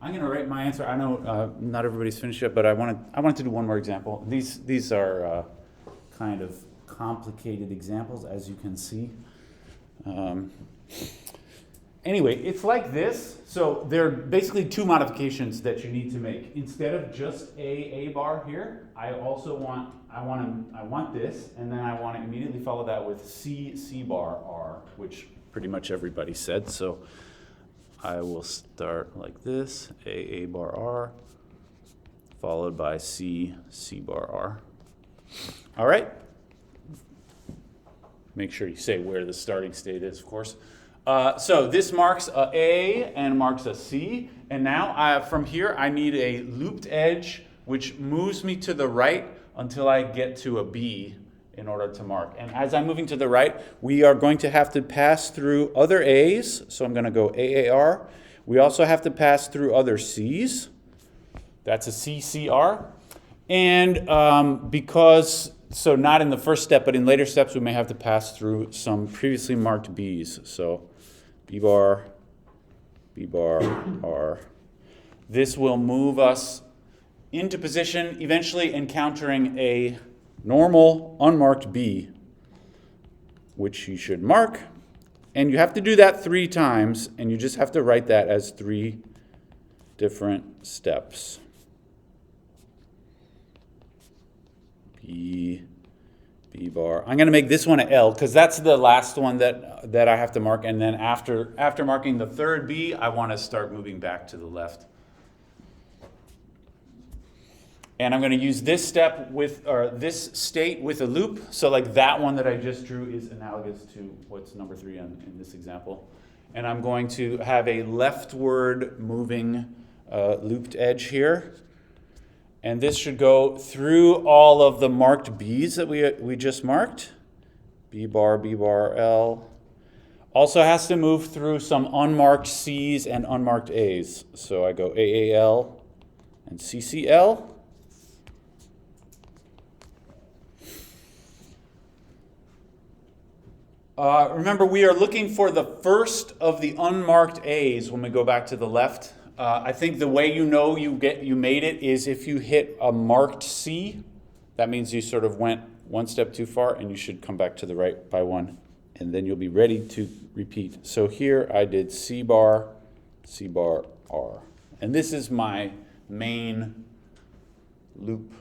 I'm going to write my answer. I know not everybody's finished yet, but I wanted to do one more example. These are kind of complicated examples, as you can see. Anyway, it's like this. So there are basically two modifications that you need to make. Instead of just a bar here, I also want this, and then I want to immediately follow that with C bar R, which pretty much everybody said. So I will start like this, a bar R, followed by C bar R. All right. Make sure you say where the starting state is, of course. So this marks a A and marks a C. And now from here, I need a looped edge, which moves me to the right until I get to a B in order to mark. And as I'm moving to the right, we are going to have to pass through other A's. So I'm going to go AAR. We also have to pass through other C's. That's a CCR. And so not in the first step, but in later steps, we may have to pass through some previously marked B's. So B bar, R. This will move us into position, eventually encountering a normal unmarked B, which you should mark. And you have to do that 3 times, and you just have to write that as 3 different steps. B bar. I'm going to make this one an L because that's the last one that I have to mark. And then after marking the third B, I want to start moving back to the left. And I'm going to use this step this state with a loop. So like that one that I just drew is analogous to what's number 3 in this example. And I'm going to have a leftward moving looped edge here. And this should go through all of the marked B's that we just marked. B bar, L. Also has to move through some unmarked C's and unmarked A's. So I go AAL and CCL. Remember, we are looking for the first of the unmarked A's when we go back to the left. I think the way you know you made it is if you hit a marked C, that means you sort of went one step too far, and you should come back to the right by 1, and then you'll be ready to repeat. So here I did C bar, R. And this is my main loop.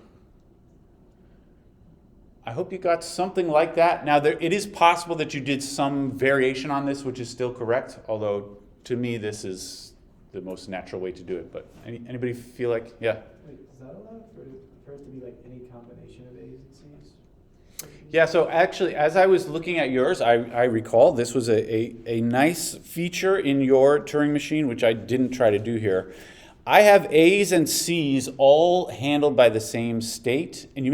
I hope you got something like that. Now, it is possible that you did some variation on this, which is still correct, although to me this is the most natural way to do it. But anybody feel like, yeah? Wait, is that allowed for it to be like any combination of A's and C's? Yeah, so actually, as I was looking at yours, I recall this was a nice feature in your Turing machine, which I didn't try to do here. I have A's and C's all handled by the same state, and you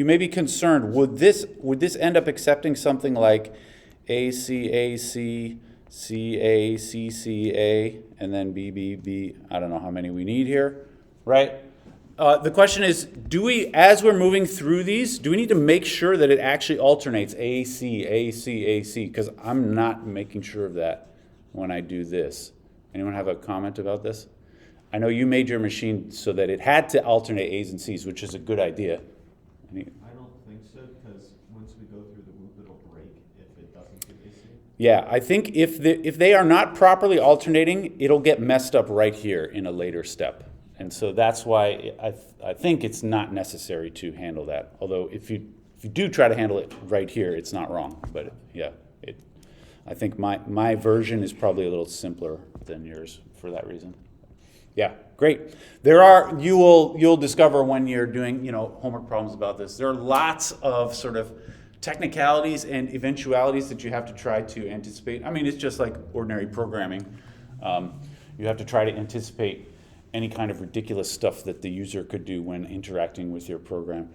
may be concerned, would this end up accepting something like AC, CA, CCA, and then B, I don't know how many we need here, right? The question is, as we're moving through these, do we need to make sure that it actually alternates AC? Because I'm not making sure of that when I do this. Anyone have a comment about this? I know you made your machine so that it had to alternate A's and C's, which is a good idea. I don't think so, because once we go through the loop, it'll break if it doesn't do AC. Yeah, I think if they are not properly alternating, it'll get messed up right here in a later step. And so that's why I think it's not necessary to handle that. Although if you do try to handle it right here, it's not wrong. But yeah, I think my version is probably a little simpler than yours for that reason. Yeah, great. You'll discover when you're doing homework problems about this. There are lots of sort of technicalities and eventualities that you have to try to anticipate. I mean, it's just like ordinary programming. You have to try to anticipate any kind of ridiculous stuff that the user could do when interacting with your program.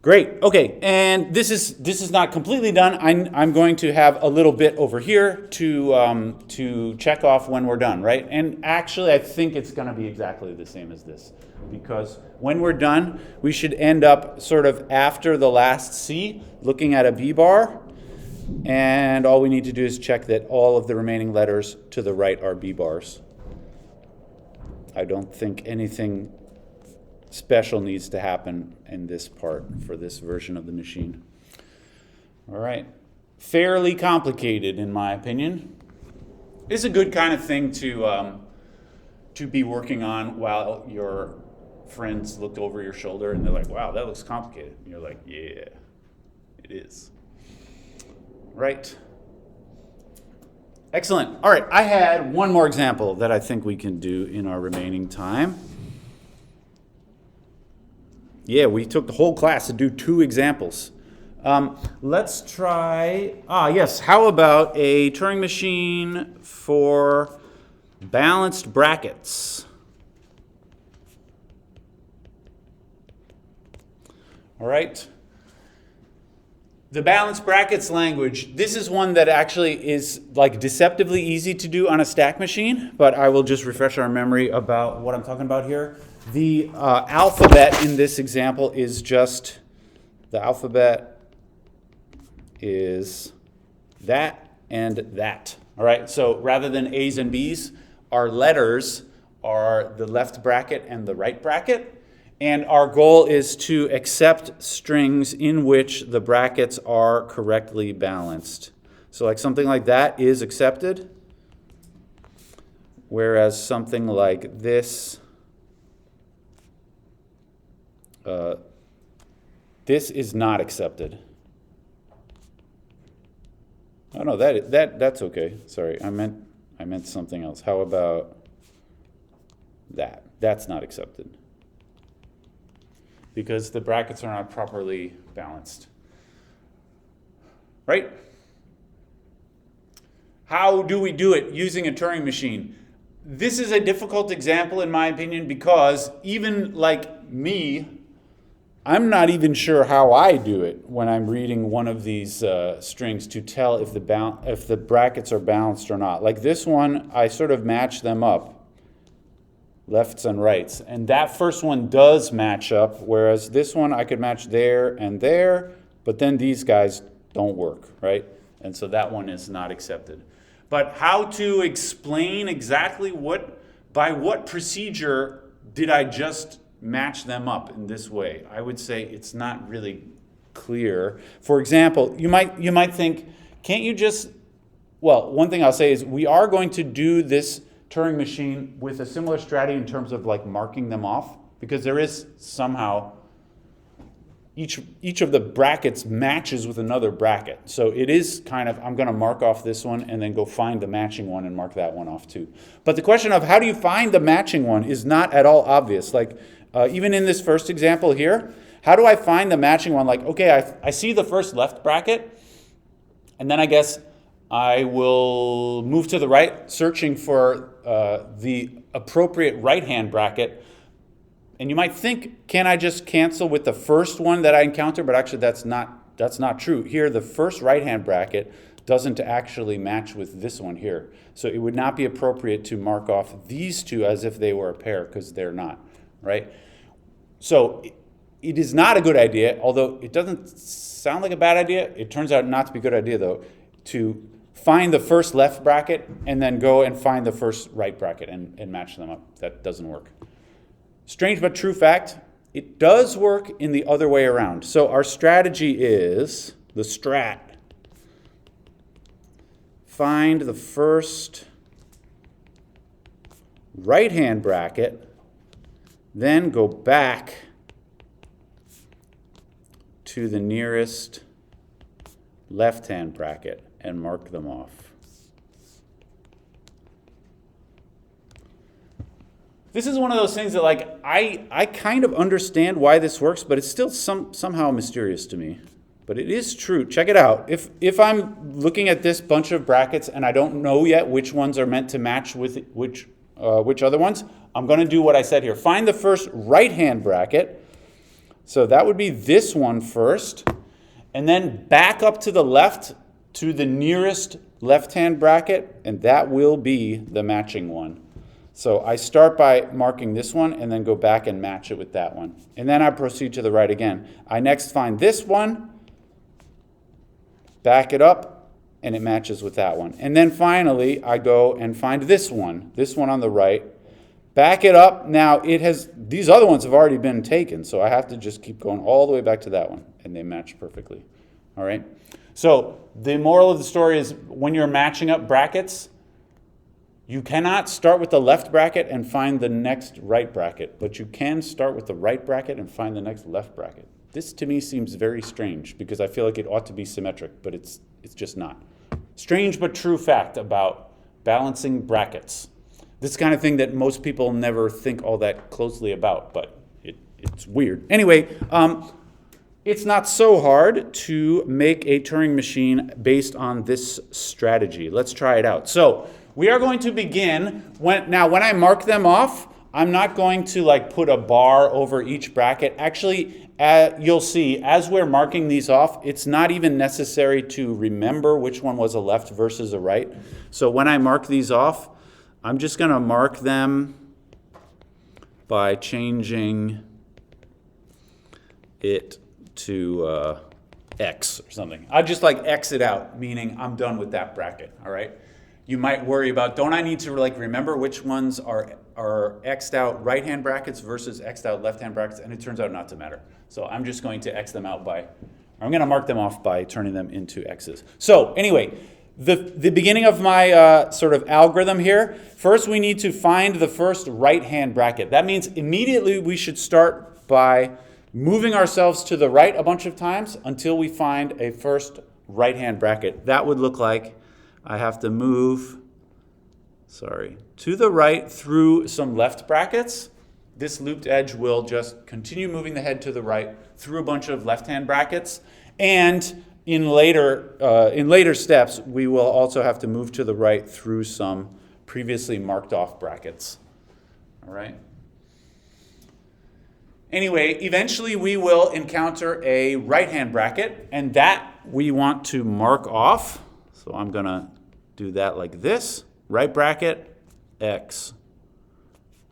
Great. Okay, and this is not completely done. I'm going to have a little bit over here to check off when we're done, right? And actually, I think it's going to be exactly the same as this, because when we're done, we should end up sort of after the last C, looking at a B bar, and all we need to do is check that all of the remaining letters to the right are B bars. I don't think anything special needs to happen in this part for this version of the machine. All right. Fairly complicated, in my opinion. It's a good kind of thing to be working on while your friends look over your shoulder and they're like, wow, that looks complicated. And you're like, yeah, it is. Right. Excellent. All right, I had one more example that I think we can do in our remaining time. Yeah, we took the whole class to do 2 examples. Let's try, yes, how about a Turing machine for balanced brackets? All right. The balanced brackets language, this is one that actually is like deceptively easy to do on a stack machine, but I will just refresh our memory about what I'm talking about here. The alphabet in this example is just, the alphabet is that and that. All right, so rather than A's and B's, our letters are the left bracket and the right bracket. And our goal is to accept strings in which the brackets are correctly balanced. So like something like that is accepted, whereas something like this, this is not accepted. Oh no, that's okay. Sorry, I meant something else. How about that? That's not accepted, because the brackets are not properly balanced. Right? How do we do it using a Turing machine? This is a difficult example in my opinion because even like me, I'm not even sure how I do it when I'm reading one of these strings to tell if the brackets are balanced or not. Like this one, I sort of match them up. Lefts and rights. And that first one does match up, whereas this one I could match there and there, but then these guys don't work, right? And so that one is not accepted. But how to explain exactly by what procedure did I just match them up in this way? I would say it's not really clear. For example, you might think, can't you just, well, one thing I'll say is we are going to do this Turing machine with a similar strategy in terms of like marking them off, because there is somehow each of the brackets matches with another bracket. So it is kind of, I'm going to mark off this one and then go find the matching one and mark that one off too. But the question of how do you find the matching one is not at all obvious. Like even in this first example here, how do I find the matching one? Like, okay, I see the first left bracket, and then I guess I will move to the right, searching for the appropriate right-hand bracket. And you might think, can I just cancel with the first one that I encounter? But actually, that's not true. Here, the first right-hand bracket doesn't actually match with this one here. So it would not be appropriate to mark off these two as if they were a pair, because they're not, right? So it is not a good idea, although it doesn't sound like a bad idea. It turns out not to be a good idea, though, to find the first left bracket and then go and find the first right bracket and match them up. That doesn't work. Strange but true fact, it does work in the other way around. So our strategy is, the strat, find the first right-hand bracket, then go back to the nearest left-hand bracket and mark them off. This is one of those things that, like, I kind of understand why this works, but it's still somehow mysterious to me. But it is true. Check it out. If I'm looking at this bunch of brackets and I don't know yet which ones are meant to match with which other ones, I'm going to do what I said here. Find the first right-hand bracket. So that would be this one first. And then back up to the left to the nearest left-hand bracket, and that will be the matching one. So I start by marking this one and then go back and match it with that one. And then I proceed to the right again. I next find this one, back it up, and it matches with that one. And then finally, I go and find this one on the right, back it up. Now, these other ones have already been taken, so I have to just keep going all the way back to that one, and they match perfectly. All right? So the moral of the story is when you're matching up brackets, you cannot start with the left bracket and find the next right bracket, but you can start with the right bracket and find the next left bracket. This to me seems very strange because I feel like it ought to be symmetric, but it's just not. Strange but true fact about balancing brackets. This kind of thing that most people never think all that closely about, but it's weird. Anyway, it's not so hard to make a Turing machine based on this strategy. Let's try it out. So we are going to begin, when I mark them off, I'm not going to like put a bar over each bracket. Actually, you'll see, as we're marking these off, it's not even necessary to remember which one was a left versus a right. So when I mark these off, I'm just going to mark them by changing it to X or something. I'll just like X it out, meaning I'm done with that bracket, all right? You might worry about, don't I need to like remember which ones are X'd out right-hand brackets versus X'd out left-hand brackets? And it turns out not to matter. So I'm just going to X them out I'm going to mark them off by turning them into X's. So anyway, the beginning of my sort of algorithm here, first we need to find the first right-hand bracket. That means immediately we should start by moving ourselves to the right a bunch of times until we find a first right-hand bracket. That would look like I have to move, to the right through some left brackets. This looped edge will just continue moving the head to the right through a bunch of left-hand brackets. And in later steps, we will also have to move to the right through some previously marked off brackets. All right? Anyway, eventually we will encounter a right-hand bracket, and that we want to mark off. So I'm going to do that like this. Right bracket, X.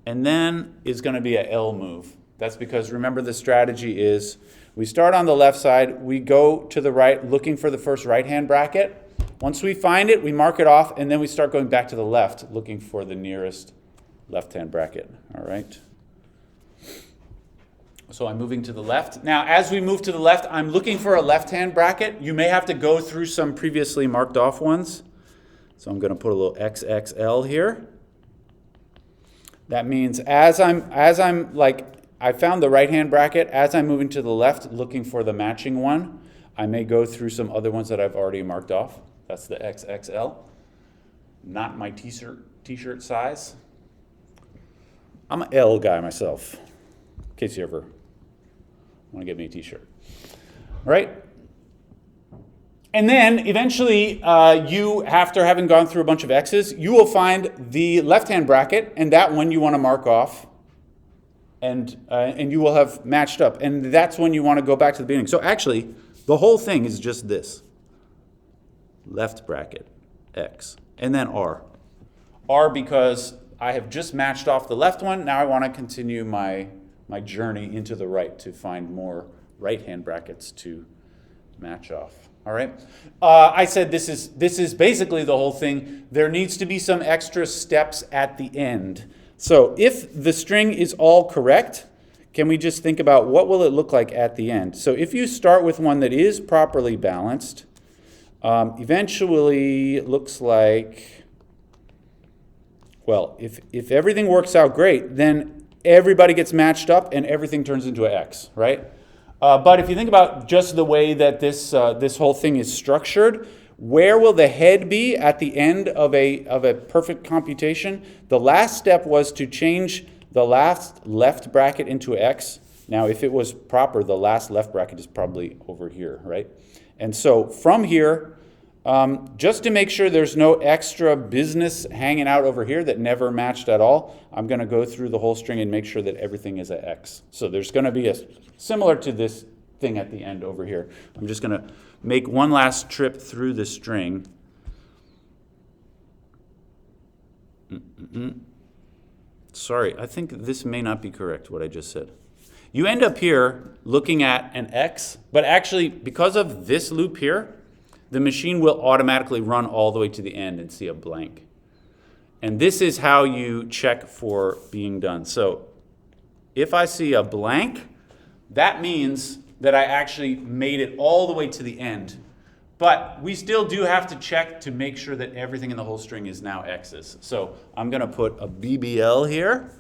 And then is going to be a L move. That's because, remember, the strategy is we start on the left side, we go to the right looking for the first right-hand bracket. Once we find it, we mark it off, and then we start going back to the left looking for the nearest left-hand bracket. All right? So I'm moving to the left. Now, as we move to the left, I'm looking for a left-hand bracket. You may have to go through some previously marked off ones. So I'm going to put a little XXL here. That means as I'm like, I found the right-hand bracket, as I'm moving to the left looking for the matching one, I may go through some other ones that I've already marked off. That's the XXL. Not my t-shirt size. I'm an L guy myself, in case you ever want to get me a t-shirt. All right? And then eventually, you, after having gone through a bunch of X's, you will find the left-hand bracket, and that one you want to mark off, and you will have matched up. And that's when you want to go back to the beginning. So actually, the whole thing is just this. Left bracket, X, and then R. R because I have just matched off the left one. Now I want to continue my journey into the right to find more right-hand brackets to match off. All right. I said this is basically the whole thing. There needs to be some extra steps at the end. So if the string is all correct, can we just think about what will it look like at the end? So if you start with one that is properly balanced, eventually it looks like, well, if everything works out great, then everybody gets matched up and everything turns into an X, right? But if you think about just the way that this whole thing is structured, where will the head be at the end of a perfect computation? The last step was to change the last left bracket into X. Now, if it was proper, the last left bracket is probably over here, right? And so from here, just to make sure there's no extra business hanging out over here that never matched at all, I'm going to go through the whole string and make sure that everything is a X. So there's going to be similar to this thing at the end over here. I'm just going to make one last trip through the string. Sorry, I think this may not be correct, what I just said. You end up here looking at an X, but actually, because of this loop here, the machine will automatically run all the way to the end and see a blank. And this is how you check for being done. So if I see a blank, that means that I actually made it all the way to the end. But we still do have to check to make sure that everything in the whole string is now X's. So I'm going to put a BBL here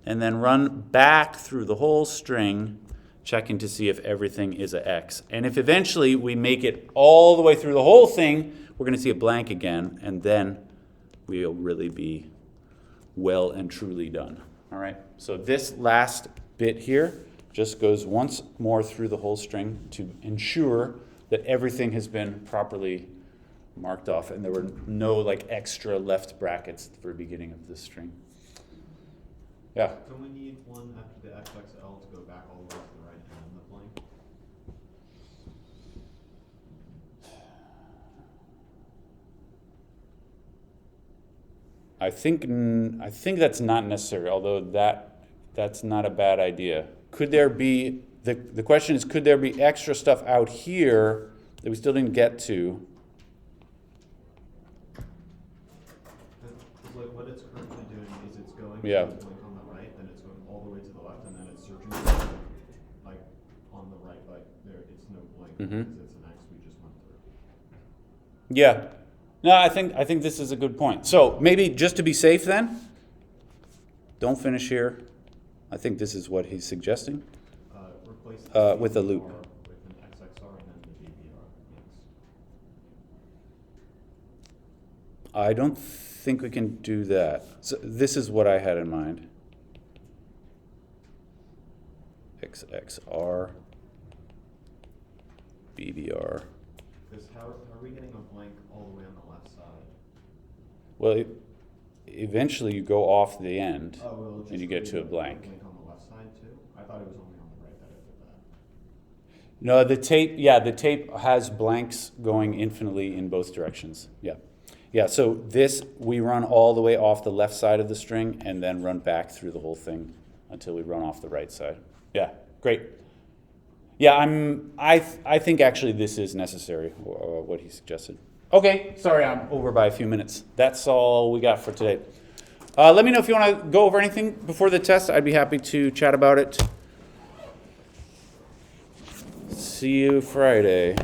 and then run back through the whole string, checking to see if everything is a X. And if eventually we make it all the way through the whole thing, we're going to see a blank again, and then we'll really be well and truly done. All right, so this last bit here just goes once more through the whole string to ensure that everything has been properly marked off and there were no like extra left brackets for the beginning of this string. Yeah. Don't we need one after the XXL to go back all the way to the right and then the blank? I think that's not necessary, although that's not a bad idea. Could there be, the question is, could there be extra stuff out here that we still didn't get to? Because like what it's currently doing is it's going Yeah. to the blank on the right, then it's going all the way to the left, and then it's searching for like on the right, like there it's no blank because it's an X we just went through. Yeah. No, I think this is a good point. So maybe just to be safe then, don't finish here. I think this is what he's suggesting. Replace the with a loop. BBR with an XXR and then the BBR. Yes. I don't think we can do that. So this is what I had in mind. XXR, BBR. Because how are we getting a blank all the way on the left side? Well, eventually you go off the end Oh, well, just and you get to a blank. on the left side too? I thought it was only on the right that it did that. No, the tape has blanks going infinitely in both directions. Yeah. Yeah, so this, we run all the way off the left side of the string and then run back through the whole thing until we run off the right side. Yeah, great. Yeah, I think actually this is necessary, what he suggested. Okay, sorry, I'm over by a few minutes. That's all we got for today. Let me know if you want to go over anything before the test. I'd be happy to chat about it. See you Friday.